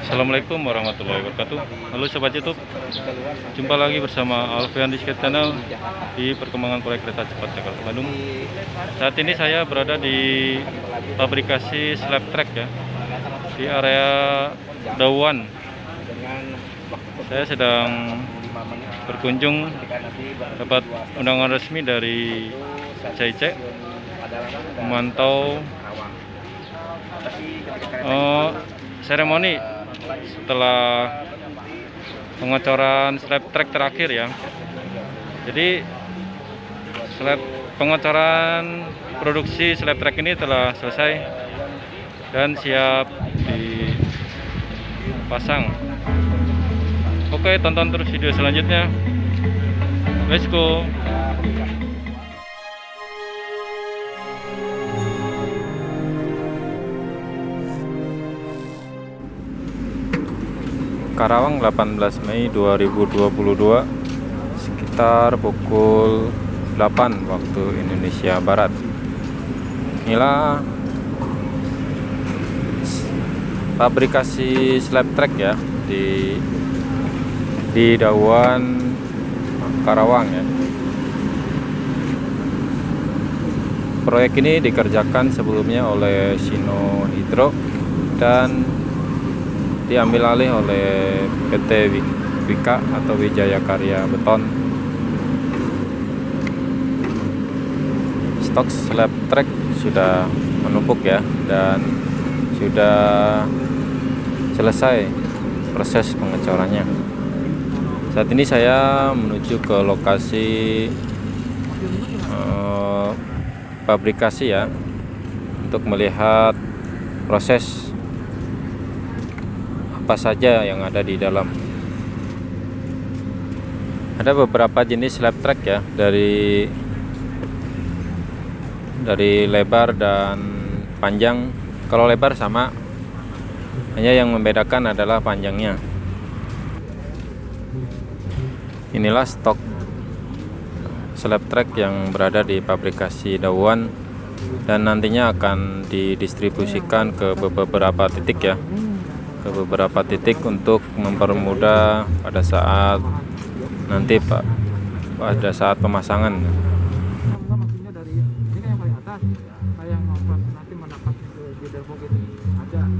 Assalamualaikum warahmatullahi wabarakatuh. Halo Sobat YouTube, jumpa lagi bersama Alfian di Skate Channel di perkembangan proyek kereta cepat Jakarta Bandung. Saat ini saya berada di pabrikasi slab track ya, di area Dawan. Saya sedang berkunjung, dapat undangan resmi dari CIC memantau seremoni setelah pengecoran slab track terakhir ya. Jadi pengecoran produksi slab track ini telah selesai dan siap dipasang. Oke, tonton terus video selanjutnya. Let's go. Karawang, 18 Mei 2022, sekitar pukul 8 waktu Indonesia Barat. Inilah pabrikasi slab track ya di Dawan, Karawang ya. Proyek ini dikerjakan sebelumnya oleh Sino Hydro dan diambil alih oleh PT Wika atau Wijaya Karya Beton. Stok slab track sudah menumpuk ya, dan sudah selesai proses pengecorannya. Saat ini saya menuju ke lokasi pabrikasi ya, untuk melihat proses apa saja yang ada di dalam. Ada beberapa jenis slab track ya, dari lebar dan panjang. Kalau lebar sama, hanya yang membedakan adalah panjangnya. Inilah stok slab track yang berada di pabrikasi Dawan dan nantinya akan didistribusikan ke beberapa titik ya, untuk mempermudah pada saat nanti pada saat pemasangan. Maksudnya dari ini kan yang paling atas, kayak yang nanti menapak ke jeder box itu ada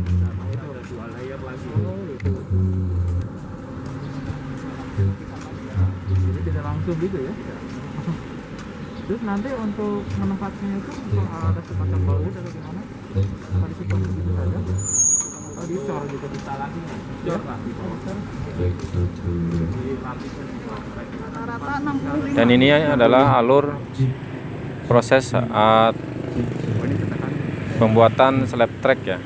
dua layer lagi. Gitu. Jadi tidak langsung gitu ya. Terus nanti untuk menempatkannya itu ada semacam baut atau gimana? Tadi seperti itu saja. Dicor gitu, bisa lagi dicor lah, Dan ini adalah alur proses saat pembuatan slab track ya.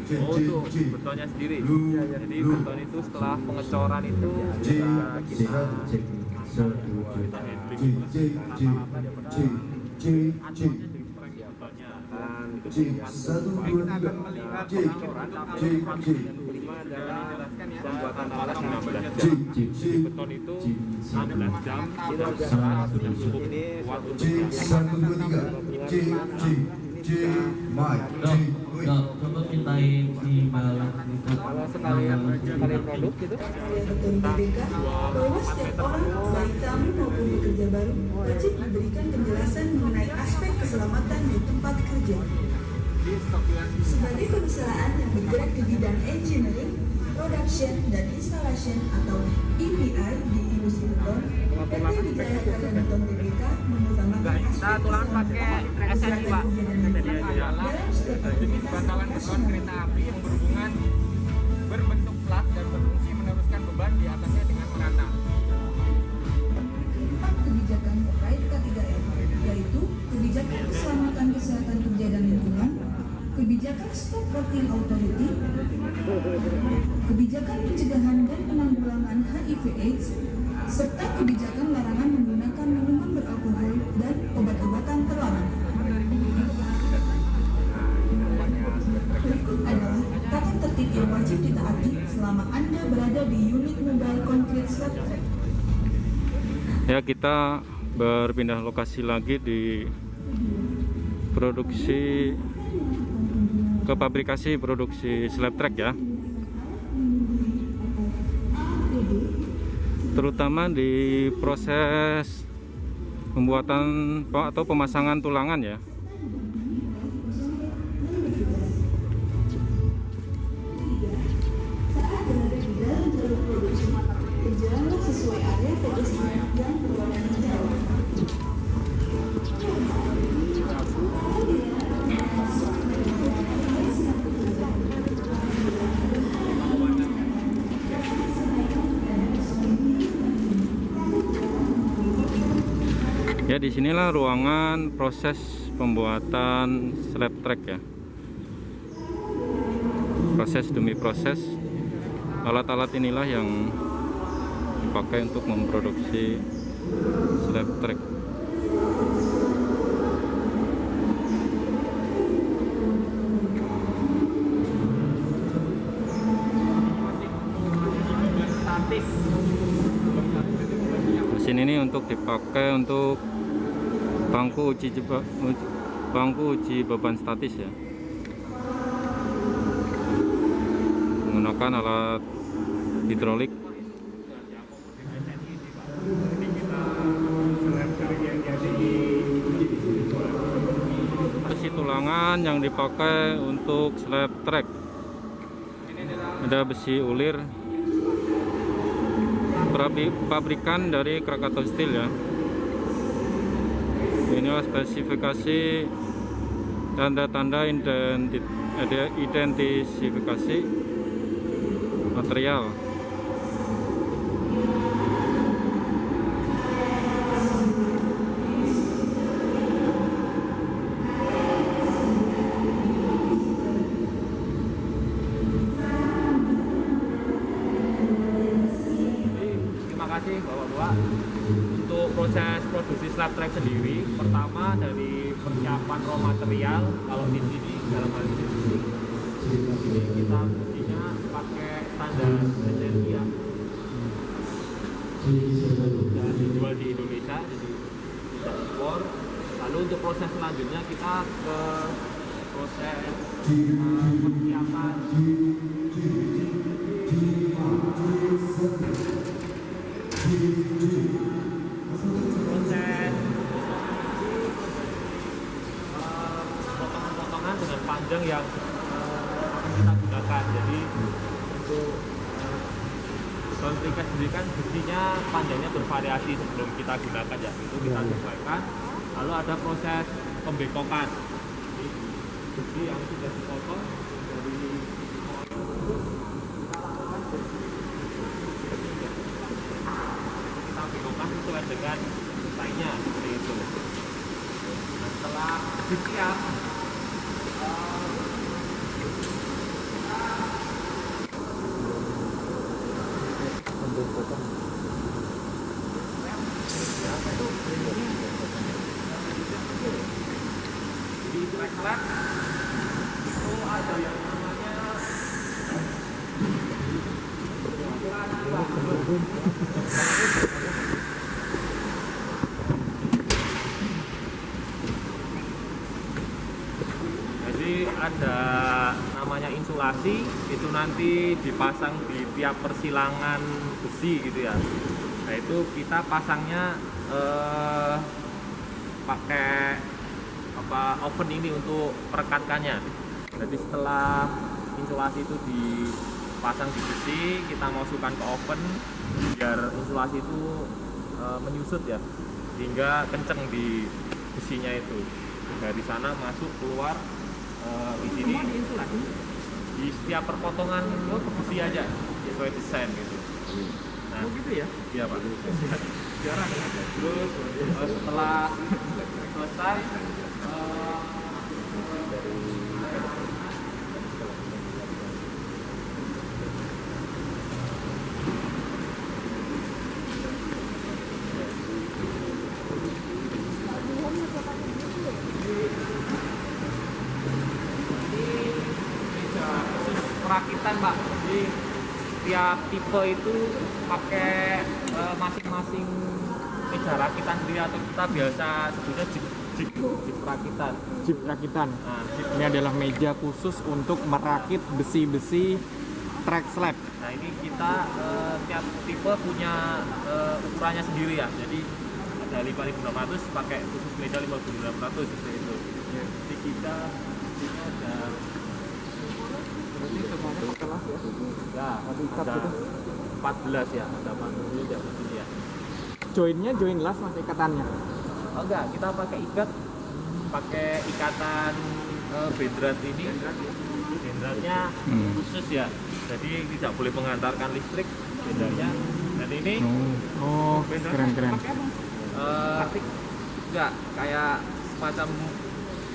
Oh tuh betonnya sendiri. Jadi beton itu setelah pengecoran itu kita pembuatan alat 16 jam. Beton itu 16 jam sudah cukup waktu. Coba pintain si balak itu. Kalau sekalian produk gitu. Beton BPK bahwa setiap orang, baik tamu maupun pekerja baru, wajib diberikan penjelasan mengenai aspek keselamatan di tempat kerja. Sebagai perusahaan yang bergerak di bidang engineering, production, dan installation atau EPI di industri beton, PT Wijaya Karya Beton BPK mengutamakan aspek keselamatan SNI, Pak. Dalam setiap Jenis bantalan beton kereta api yang berhubungan berbentuk flat dan berfungsi meneruskan beban di atasnya dengan merata. 4 kebijakan terkait K3M, yaitu kebijakan keselamatan kesehatan kerja dan lingkungan, kebijakan Stop Working Authority, kebijakan pencegahan dan penanggulangan HIV/AIDS, serta kebijakan larangan menggunakan minuman beralkohol dan obat-obatan terlarang. Berikut adalah tata tertib yang wajib ditaati selama Anda berada di unit mobile concrete slab track. Ya, kita berpindah lokasi lagi di produksi ke pabrikasi produksi slab track ya, terutama di proses pembuatan atau pemasangan tulangan ya. Berjalanlah sesuai area pedestrian yang berwarna hijau. Ya, disinilah ruangan proses pembuatan slab track ya. Proses demi proses, alat-alat inilah yang dipakai untuk memproduksi slab track. Mesin ini untuk dipakai untuk bangku uji beban statis ya, menggunakan alat hidrolik. Besi tulangan yang dipakai untuk slab track, ada besi ulir pabrikan dari Krakatau Steel ya. Inilah spesifikasi, tanda-tanda identifikasi material. Terima kasih Bapak-Bapak. Untuk proses produksi slab track sendiri, pertama dari persiapan raw material. Kalau di sini dalam hal ini kita mestinya pakai standar SNI ya, dan dijual di Indonesia, jadi tidak impor. Lalu untuk proses selanjutnya kita ke proses persiapan proses potongan-potongan dengan panjang yang akan kita gunakan. Jadi untuk konflik sendiri kan besinya panjangnya bervariasi sebelum kita gunakan ya, itu kita sesuaikan. Lalu ada proses pembekokan. Jadi besi yang sudah dipotong dari kita bekokan sesuai dengan desainnya seperti itu. Nah, setelah siap, jadi track itu ada yang namanya jadi ada namanya insulasi, itu nanti dipasang di tiap persilangan besi gitu ya. Nah itu kita pasangnya pakai oven ini untuk perekatkannya. Jadi setelah insulasi itu dipasang di besi, kita masukkan ke oven biar insulasi itu menyusut ya, hingga kenceng di besinya itu. Dari sana masuk keluar di sini di setiap perpotongan besi aja sesuai desain gitu. Nah, gitu ya? Iya Pak. Jarang. Terus setelah selesai perakitan Pak. Jadi tiap tipe itu pakai masing-masing meja rakitan sendiri, atau kita biasa sebutnya jeep rakitan. Jeep rakitan. Nah, Ini adalah meja khusus untuk merakit besi-besi track slab. nah ini kita tiap tipe punya ukurannya sendiri ya. Jadi ada 5.600 pakai khusus meja 5.600 seperti itu. Jadi kita ini ada Berarti semuanya pakai las ya? ya ikat ada gitu? 14 ya, ada 40 ya begini ya. Joinnya join las mas ikatannya. Oh enggak, kita pakai ikatan bendrat ini. Bendratnya khusus ya. Jadi tidak boleh mengantarkan listrik bendratnya. Dan ini Oh, keren. enggak kayak semacam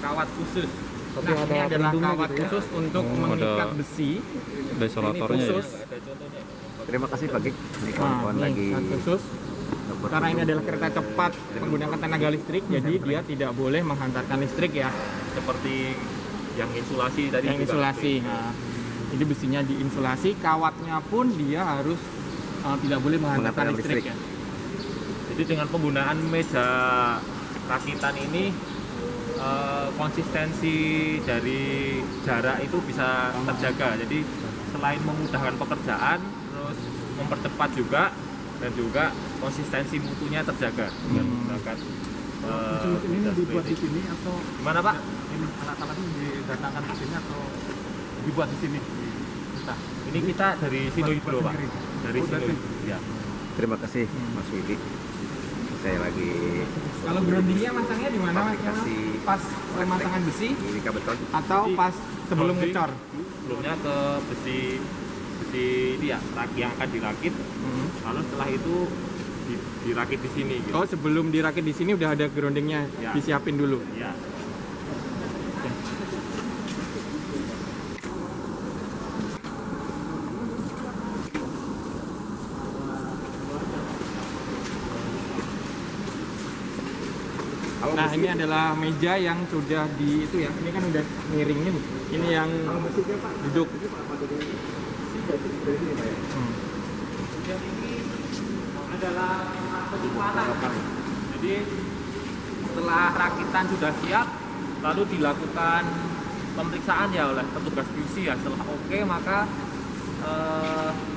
kawat khusus. Nah, ini adalah kawat khusus untuk mengikat Ada besi. Desolatornya ya. Ada contohnya. Terima kasih Pak Gik. Ini Nah, kawan-kawan lagi ini sangat khusus. Karena ini adalah kereta cepat menggunakan tenaga listrik, jadi dia tidak boleh menghantarkan listrik ya. Seperti yang insulasi tadi Yang juga. insulasi. Nah, jadi besinya diinsulasi, kawatnya pun dia harus tidak boleh menghantarkan Menghantarkan listrik listrik. ya. Jadi dengan penggunaan meja rakitan ini konsistensi dari jarak itu bisa terjaga. Jadi selain memudahkan pekerjaan, terus mempercepat juga, dan juga konsistensi mutunya terjaga dengan menggunakan Ini dibuat di sini atau gimana Pak? ini alat-alat ini didatangkan ke sini atau dibuat di sini? Nah, Ini kita dari Sino Hidro Pak. Dari Oh, Sino dari- Hidro. Ya. terima kasih Mas Willy. Saya lagi kalau groundingnya masangnya di mana mas? Fabrikasi Pas pemasangan besi ini beton. atau pas sebelum Grounding. ngecor? Sebelumnya ke besi ini ya, yang akan dirakit. Lalu setelah itu dirakit di sini gitu. Oh, sebelum dirakit di sini udah ada groundingnya, Ya. disiapin dulu. Ya. Nah, ini adalah meja yang sudah di itu ya. Ini kan udah miring nih. Ini yang duduk. Dan ini adalah penyimpanan. Jadi setelah rakitan sudah siap, lalu dilakukan pemeriksaan ya oleh petugas QC ya. Setelah oke, maka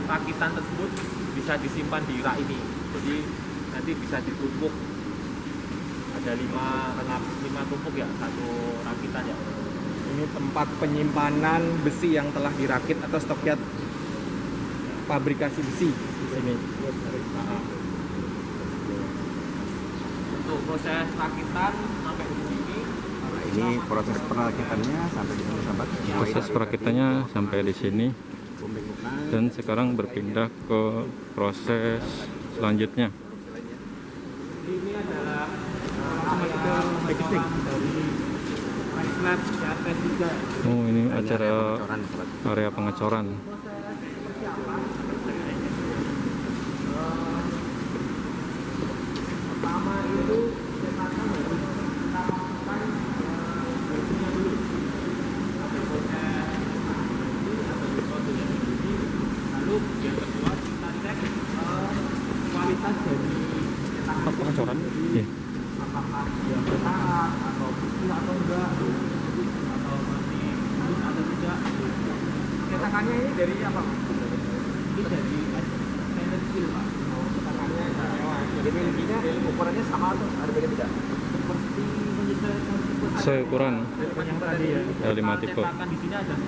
rakitan tersebut bisa disimpan di rak ini. Jadi nanti bisa ditumpuk. Ada 5 tumpuk ya, satu rakitan ya. Ini tempat penyimpanan besi yang telah dirakit atau stockyard pabrikasi besi di sini. Untuk proses rakitan sampai di sini. Nah, ini proses perakitannya sampai di sini sahabat. Proses perakitannya sampai di sini, dan sekarang berpindah ke proses selanjutnya. Ini adalah packaging dari Lab CRT3. Oh, ini Ini acara bocoran, sahabat. area pengecoran. Pertama itu cetakan harus kita masukkan versinya dulu. Ada proses ada proses yang ini. Lalu yang kedua kita cek kualitas dari cetakan Pengecoran. Iya. apakah dia bertahan atau putih atau enggak, atau masih mulus atau tidak. Cetakannya ini dari apa? Ini dari stainless steel Pak. Cetakannya mewah. Jadi intinya ukurannya sama atau ada beda-beda? Seperti menyesuaikan tipe saja. Seukuran Yang tadi ya. ada 5 tipe. Cetakan di sini ada 9.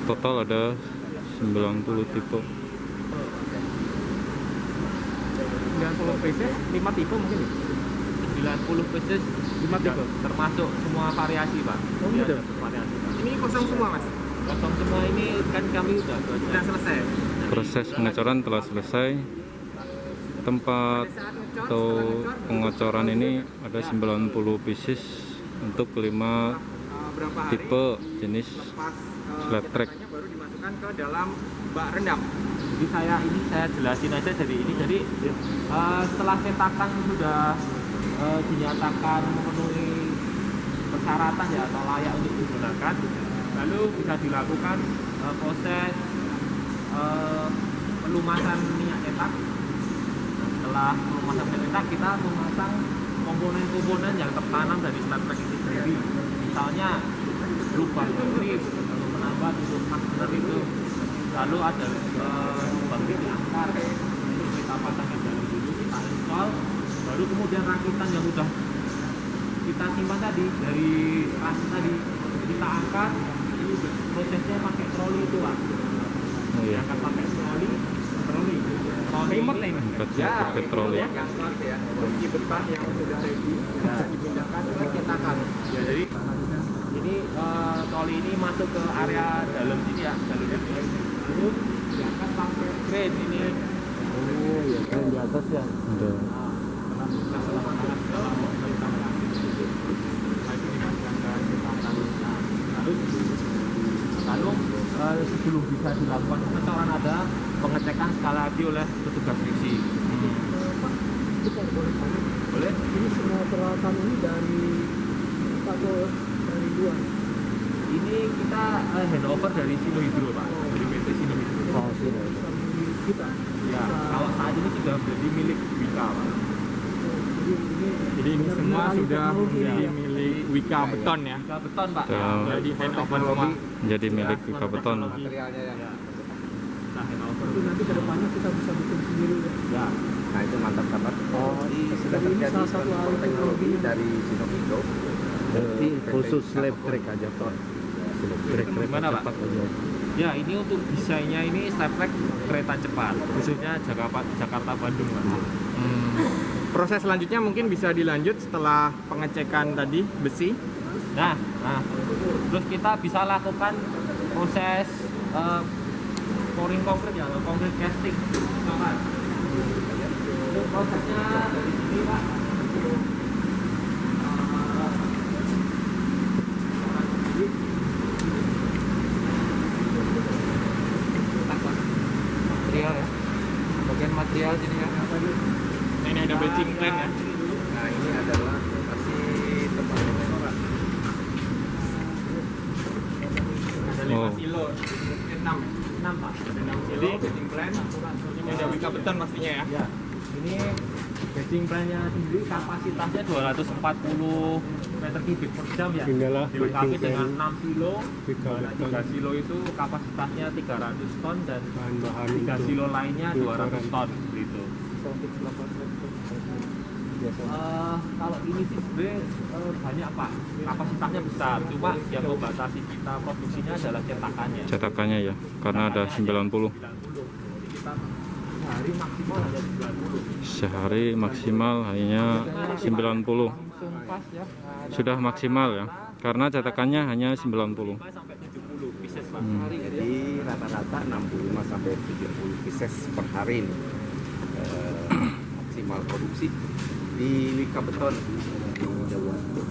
Total ada 90 tipe. 90 pieces, 5 tipe mungkin ya? 90 pieces 5 tipe. termasuk semua variasi Pak. Oh, Iya, udah. ada variasi Pak. Ini kosong semua mas? Kosong semua ini kan kami udah Sudah selesai? Proses pengecoran telah selesai. Tempat atau pengecoran ini ada 90 pieces untuk 5 Berapa hari? tipe jenis Lepas slab track. cetakannya baru dimasukkan ke dalam bak rendam. Jadi saya jelasin aja dari ini. Jadi setelah cetakan sudah dinyatakan memenuhi persyaratan ya atau layak untuk digunakan, Lalu bisa dilakukan proses pelumasan minyak cetak. Nah, setelah pelumasan minyak cetak, kita memasang komponen-komponen yang tertanam dari slab track itu sendiri. Misalnya lubang klip, lalu menambah tutup fastener itu, lalu ada lubang titik angkat, itu kita pasangkan dari dulu, kita install, baru kemudian rakitan yang sudah kita simpan tadi dari ras tadi kita angkat. Ini prosesnya pakai troli itu Pak. Oh iya. Akan pakai troli remote ini. Angkatnya pakai troli. Yang angkat ya, kunci beton yang sudah ready dipindahkan ke cetakan. Ya, jadi ini troli ini masuk ke area dalam sini ya, jalur ini. Lalu diangkat pakai crane ini. Oh ya, keren di atas ya. Ada. Lalu sebelum bisa dilakukan pengecoran ada pengecekan sekali lagi oleh petugas friksi. Boleh? Ini semua peralatan ini dari atau dari luar? Ini kita handover dari Sino Hydro Pak, dari PT Sino Hydro. Oh, sini. Kita. Ya, kalau saat ini sudah menjadi milik Wika Pak. Jadi ini semua sudah menjadi milik Wika Beton ya. Wika Beton Pak. Ya. Jadi handover semua. Jadi milik Wika Beton. Materialnya ya. Nah, handover. Itu nanti kedepannya kita bisa bikin sendiri ya. Ya. Nah itu mantap kabar. Oh, Jadi sudah ini terjadi salah satu transfer alih teknologi teknologi. dari Sinovindo. Berarti khusus slab track aja Pak. Slab track Gimana, Pak? cepat aja. Ya, ini untuk desainnya ini slab track kereta cepat, khususnya Jakarta Bandung Pak. Proses selanjutnya mungkin bisa dilanjut setelah pengecekan tadi besi. Nah, terus kita bisa lakukan proses pouring konkrit ya, konkrit casting. Coba. Itu prosesnya dari sini Pak. Material ya, bagian material sini ya. Ini ada batching plan ya. Nah ini adalah lokasi tempat pengecoran. Ada 5 Oh. silo, 6 ya. 6 Pak. Ada 6 silo, batching plan. Ini ada Wika Beton pastinya ya. Ya, ini batching plan-nya sendiri kapasitasnya 240 meter kubik per jam ya. Inilah Dilengkapi batching dengan plan 6 silo, Wika mana Beton. 3 silo itu kapasitasnya 300 ton dan Bahan-bahan 3 untuk silo lainnya 200 pengecoran. ton seperti itu. Kalau ini sih sebenarnya banyak Pak, kapasitasnya besar, cuma yang membatasi kita produksinya adalah cetakannya. Cetakannya ya, karena ada 90. Jadi kita sehari maksimal hanya 90. Sehari maksimal hanya 90. Langsung pas ya. Sudah maksimal ya, karena cetakannya hanya 90. Sampai 70 pieces Pak. Jadi rata-rata 65 sampai 70 pieces per hari ini. Maksimal produksi di Wika Beton di Jawa untuk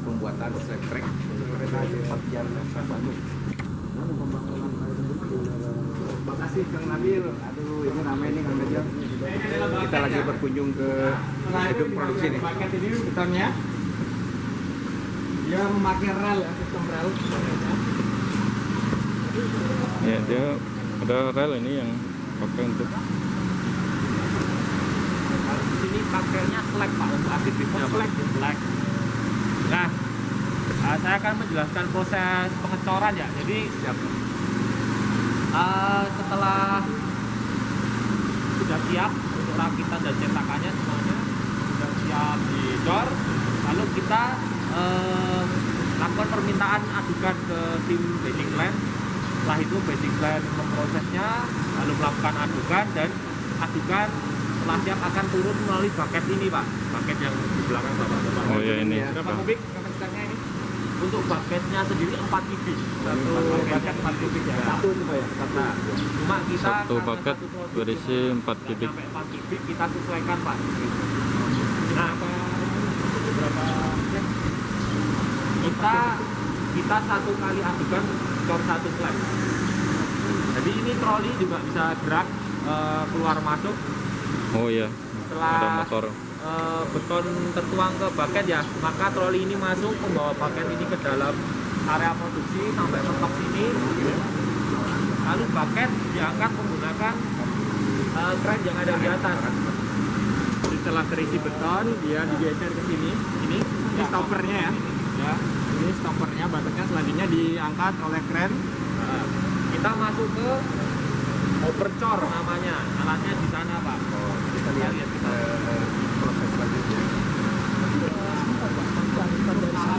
pembuatan slab track untuk kereta cepat Jakarta Bandung. Terima kasih Kang Nabil. Aduh, ini ramai nih Kang Nabil. Kita lagi berkunjung ke gedung produksi nih. Paket ini betonnya. Dia memakai rel, sistem rel. Ya, dia ada rel ini yang pakai untuk Di sini pakainya slag Pak untuk aditifnya. Slag. Nah, saya akan menjelaskan proses pengecoran ya. Jadi setelah sudah siap untuk rakitan dan cetakannya semuanya sudah siap dicor, lalu kita lakukan permintaan adukan ke tim batching plan. Setelah itu batching plan memprosesnya, lalu melakukan adukan dan adukan setelah siap akan turun melalui bucket ini Pak, bucket yang di belakang Bapak. oh ya ini Berapa kubik kapasitasnya ini? Untuk bucketnya sendiri 4 kubik. Satu bucket 4 kubik ya. Satu itu Pak ya. Nah, cuma kita satu karena bucket satu produk berisi 4 kubik. sampai 4 kubik kita sesuaikan Pak. Nah, kita satu kali adukan cor satu slab. Jadi ini troli juga bisa gerak keluar masuk. Oh iya, Setelah ada motor. beton tertuang ke bucket ya, maka troli ini masuk membawa bucket ini ke dalam area produksi sampai mentok sini, lalu bucket diangkat menggunakan kren yang ada di atas. Setelah terisi beton, dia digeser ke sini. Ini stoppernya ya. Ya, ini stoppernya, bucketnya selanjutnya diangkat oleh kren. Nah, kita masuk ke overcor namanya, alatnya di sana Pak. Kita lihat proses selanjutnya.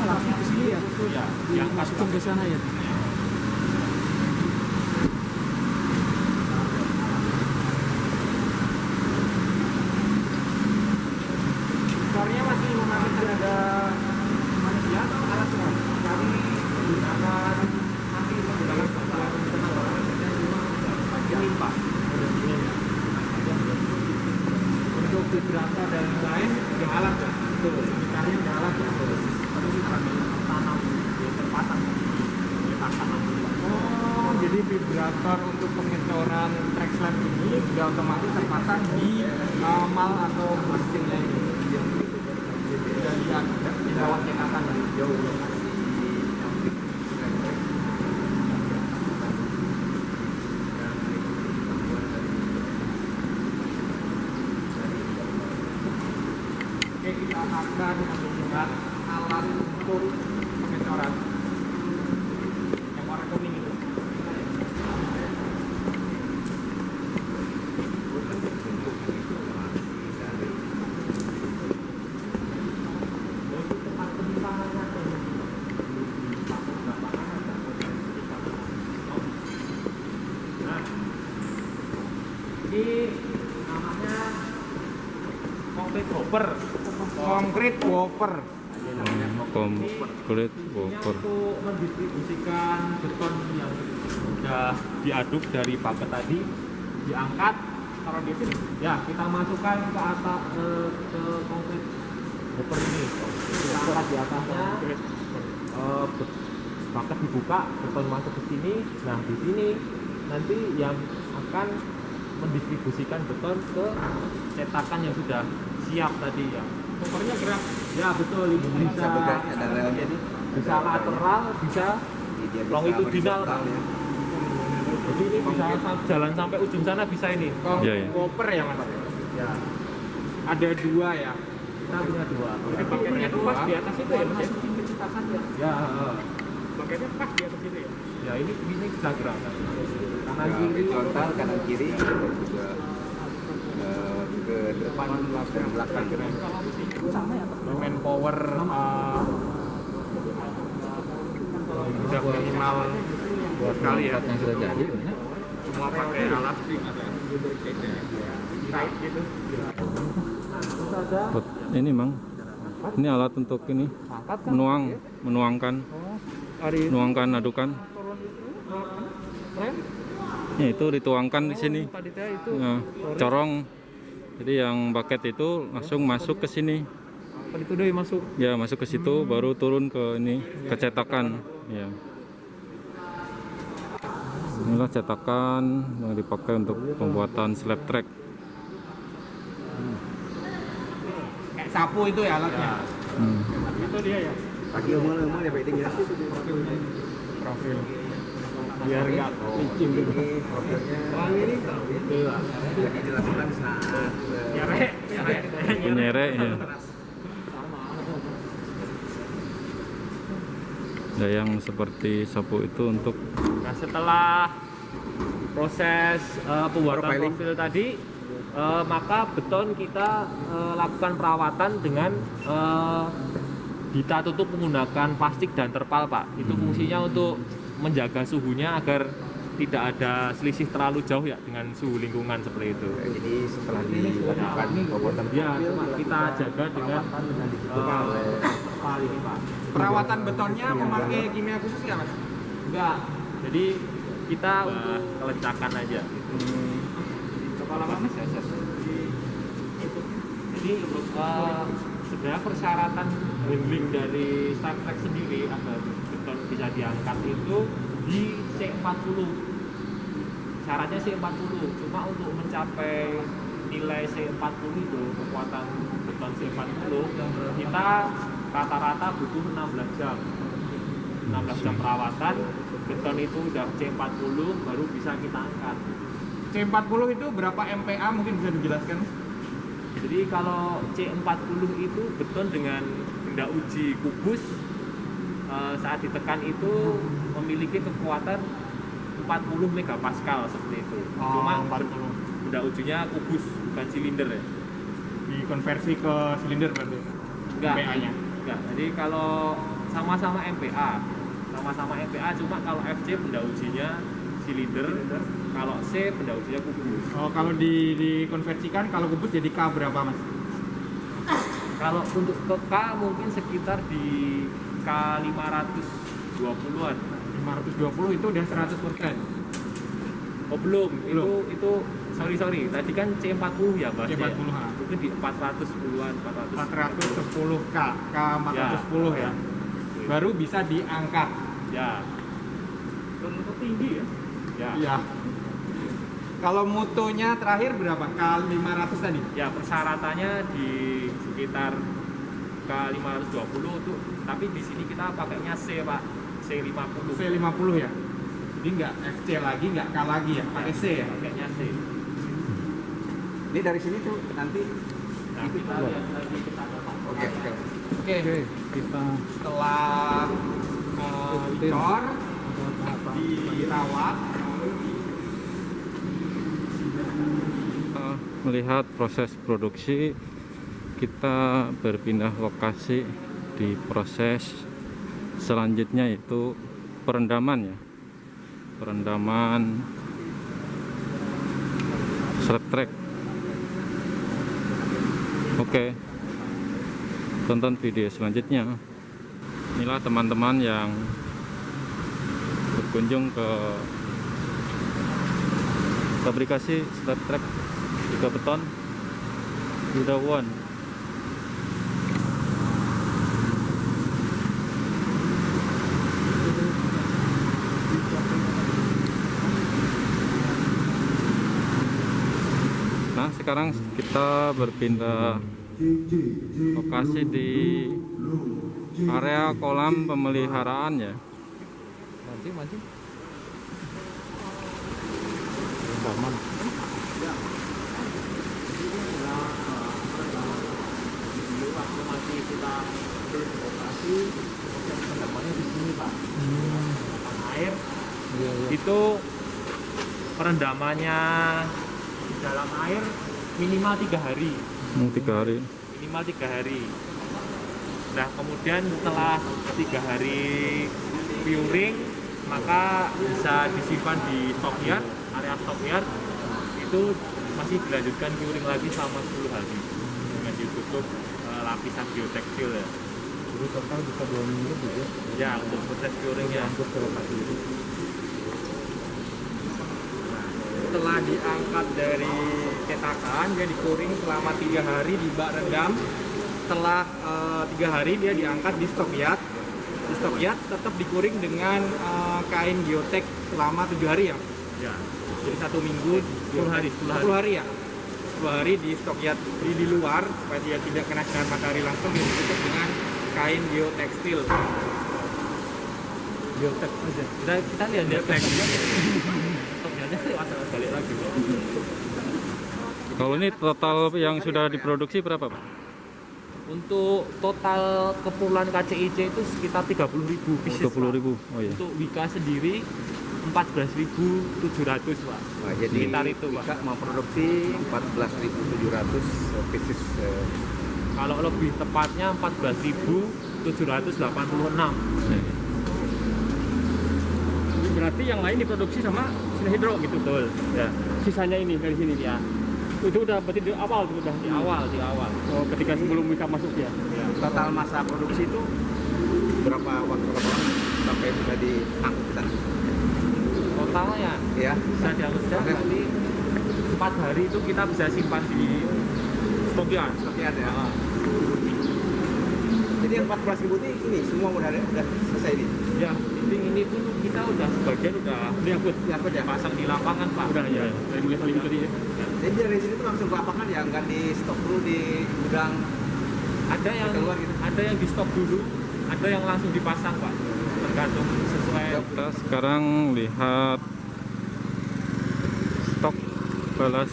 Langsung ke sini ya. Ya, diangkat Langsung ke sana ya. Motornya masih memakai tenaga manusia atau alat semua? Kami menggunakan ini Pak. untuk vibrator dan lain yang alat ya? Betul, gitarnya yang alat ya? Tapi kita tanam, ya, terpasang di tanam. Oh, jadi vibrator untuk pengecoran track slab ini sudah otomatis terpasang di mal atau mesinnya ini. Sudah lihat di bawah cetakan jauh. Oke, kita akan menggunakan alat untuk pengecoran yang warna kuning itu. Ini namanya concrete hopper. Concrete whopper. Complete Ini whopper. untuk mendistribusikan beton yang sudah diaduk dari bucket tadi, diangkat, taruh di sini. Ya, kita masukkan ke atas ke concrete hopper ini. Kita angkat di atasnya, bucket dibuka, beton masuk ke sini. Nah, di sini nanti yang akan mendistribusikan beton ke cetakan yang sudah siap tadi ya. Hoppernya gerak. Ya betul, ini bisa Ada relnya nih. bisa lateral, bisa Dia bisa longitudinal Pak. horizontal ya. Jadi ini bisa jalan sampai ujung sana bisa ini. Iya, iya. Whopper ya mas? Ya, Ada dua ya. kita punya dua. Jadi paketnya dua pas di atas itu ya mas? masukin ke cetakan ya. Ya, Paketnya pas di atas itu ya? ya ini bisa gerak. Kanan Ya, kiri. horizontal kanan kiri dan juga ke depan dan belakang. Manpower udah minimal 2 kali ya. Yang sudah jadi Semua pakai alat kait gitu. Terus ada Ini Mang, ini alat untuk ini angkat kan? menuangkan Hari menuangkan adukan. rem Ya, itu dituangkan di sini. tadi teh itu Nah, corong. Jadi yang bucket itu langsung masuk ke sini. tadi itu deh masuk. Ya, masuk ke situ baru turun ke ini, ke cetakan. Ya. Inilah cetakan yang dipakai untuk pembuatan slab track. Kayak sapu itu ya alatnya. Itu dia ya. Pakai umum ya Pak Iding ya. Profil. Biar nggak licin gitu. Ini profilnya lagi dilakukan saat Nyerek. Penyerek ya. Ada yang seperti sapu itu untuk Nah, setelah proses pembuatan Profiling. profil tadi, maka beton kita lakukan perawatan dengan kita tutup menggunakan plastik dan terpal, Pak. Itu fungsinya untuk menjaga suhunya agar tidak ada selisih terlalu jauh ya dengan suhu lingkungan seperti itu. jadi setelah dilakukan pembuatan Ya, profil cuma kita jaga dengan terpal ini, Pak. Perawatan betonnya memakai kimia khusus ya mas? Enggak. Jadi kita untuk kelencakan aja. Kepala mas ya? Jadi sebenarnya persyaratan handling dari Star Trek sendiri agar beton bisa diangkat itu di C40. Syaratnya C40. Cuma untuk mencapai nilai C40 itu, kekuatan beton C40, kita rata-rata butuh 16 jam. 16 jam perawatan, beton itu udah C40 baru bisa kita angkat. C40 itu berapa MPa mungkin bisa dijelaskan? Jadi kalau C40 itu beton dengan benda uji kubus saat ditekan itu memiliki kekuatan 40 megapascal seperti itu. Cuma 40. benda ujinya kubus bukan silinder ya. Dikonversi ke silinder berarti? Enggak. MPa-nya? Enggak. Jadi kalau sama-sama MPa, cuma kalau FC benda ujinya silinder, kalau C benda ujinya kubus. Oh, kalau dikonversikan kalau kubus jadi K berapa, Mas? Kalau untuk ke K mungkin sekitar di K 520-an. 520 itu udah 100%. Oh belum. Itu sorry. Tadi kan C40 ya, Mas. C40, ya? Mungkin di 410-an, 410 K 410 ya. Baru bisa diangkat. Ya. Terlalu tinggi ya? Ya. Iya. Kalau mutunya terakhir berapa? K 500 tadi? Ya, persyaratannya di sekitar K 520 tuh, tapi di sini kita pakainya C, Pak. C50. C50 ya. Jadi nggak FC lagi, nggak K lagi ya, pakai C ya. Pakainya C. Ini dari sini tuh nanti Nah, kita lihat lagi kita oke. Oke, kita setelah dicor, dirawat, Melihat proses produksi, kita berpindah lokasi di proses selanjutnya, yaitu perendaman ya. Perendaman slab track. Oke, tonton video selanjutnya. Inilah teman-teman yang berkunjung ke fabrikasi slab track juga beton Gudawan. Nah, sekarang kita berpindah lokasi di area kolam pemeliharaan ya. mancing. waktu masih kita beroperasi, pendampangnya di sini, Pak. Pendampang air. Itu perendamannya di dalam air minimal 3 hari. 3 hari. Minimal 3 hari. Nah, kemudian setelah 3 hari curing, maka bisa disimpan di stockyard, area stockyard. Itu masih dilanjutkan curing lagi selama 10 hari dengan ditutup lapisan biotekstil ya. Jadi total bisa 2 minggu juga. Ya, untuk proses curingnya. Untuk lokasi itu. Setelah diangkat dari cetakan, dia dikuring selama 3 hari di bak rendam. Setelah 3 hari dia diangkat di stockyard. Di stockyard tetap dikuring dengan kain geotek selama 7 hari ya. Ya. Jadi 1 minggu 10 hari. 10 hari ya. 10 hari di stockyard di luar supaya dia tidak kena sinar matahari langsung, ditutup dengan kain geotekstil. Geotek aja. Kita lihat stoknya balik lagi. Kalau ini total yang sudah diproduksi berapa, Pak? Untuk total keperluan KCIC itu sekitar 30.000 pieces. 20.000. Oh iya. Untuk Wika sendiri 14.700, Pak. Nah, jadi Sekitar itu, Pak. Wika memproduksi 14.700 pieces. Kalau lebih tepatnya 14.786. Berarti yang lain diproduksi sama Sinahidro gitu. Betul. Ya. Sisanya ini dari sini ya. Itu udah berarti di awal tuh udah Di awal. Oh, ketika sebelum Wika masuk ya. Ya. Total masa produksi itu berapa waktu sampai bisa diangkut? Totalnya Ya, bisa diangkutkan nanti 4 hari itu kita bisa simpan di stockyard. stockyard ya. Ah. Jadi yang 14.000 ini semua udah selesai ini. Ya, ini pun kita udah sebagian udah Diangkut ya. pasang di lapangan, Pak. Udah ya. Dari mulai saling tadi ya. Jadi dari sini tuh langsung ke lapangan ya, nggak di stok dulu di gudang. Ada yang Keluar gitu. ada yang di stok dulu, ada yang langsung dipasang, Pak. tergantung sesuai. Kita sekarang lihat stok balas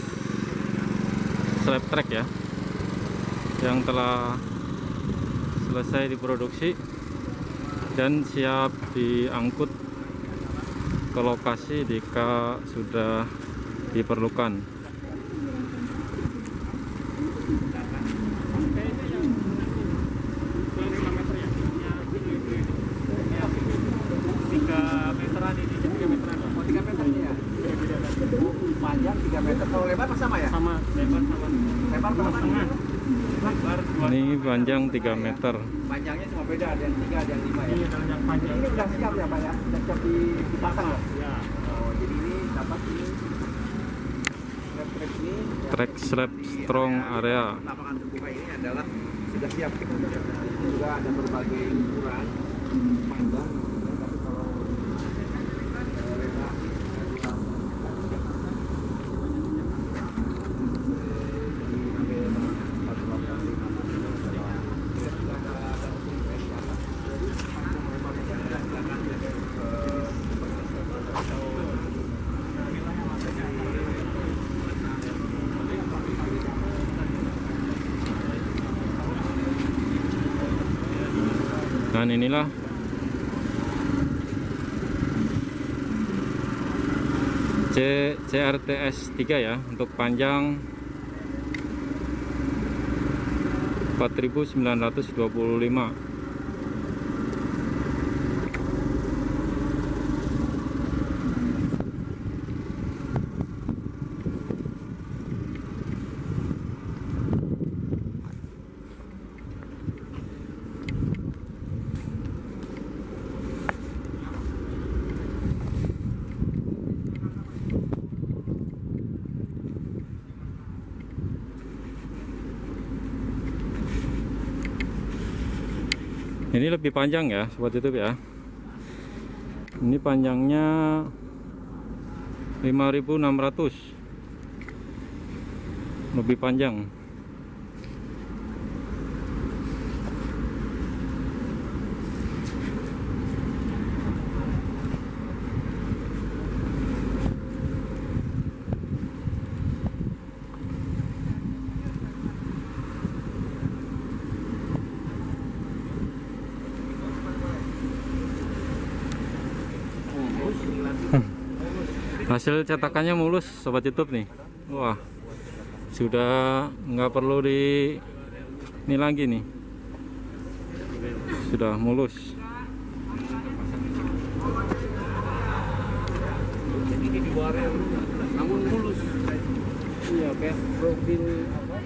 slab track ya, yang telah selesai diproduksi dan siap diangkut ke lokasi jika sudah diperlukan. Panjang 3 meter, kalau lebar sama ya? Sama, lebar sama. Lebar berapa? Lebar 2. Ini panjang 3 meter. Panjangnya cuma beda, ada yang 3, ada yang 5 ya? Iya, kalau yang panjang. Ini udah siap ya Pak ya? Udah siap dipasang ya? Ya. Oh, jadi ini dapat ini slab track ini ya, Track slab strong area. lapangan terbuka ini adalah sudah siap. Ini juga ada berbagai ukuran panjang, tapi kalau lebar Dan inilah CRTS 3 ya, untuk panjang 4.925. Ini lebih panjang ya sobat YouTube ya. Ini panjangnya 5.600, lebih panjang. Hasil cetakannya mulus sobat YouTube nih. Wah, sudah nggak perlu ini lagi nih, sudah mulus. jadi ini di luarnya namun mulus. Iya, kayak profil apa?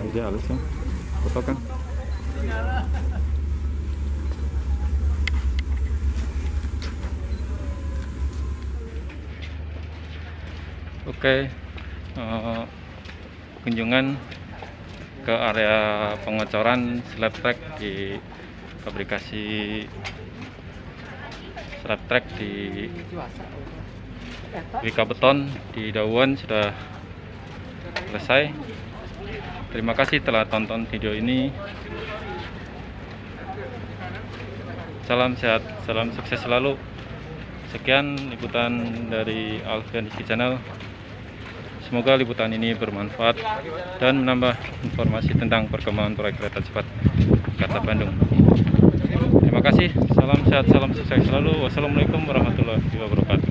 Dia halus ya, foto kan. Oke, kunjungan ke area pengocoran slab track di fabrikasi slab track di Wika Beton di Dauan sudah selesai. Terima kasih telah tonton video ini. Salam sehat, salam sukses selalu. Sekian liputan dari Alfian Rizky Channel. Semoga liputan ini bermanfaat dan menambah informasi tentang perkembangan proyek kereta cepat Jakarta Bandung. Terima kasih, salam sehat, salam sukses selalu. Wassalamualaikum warahmatullahi wabarakatuh.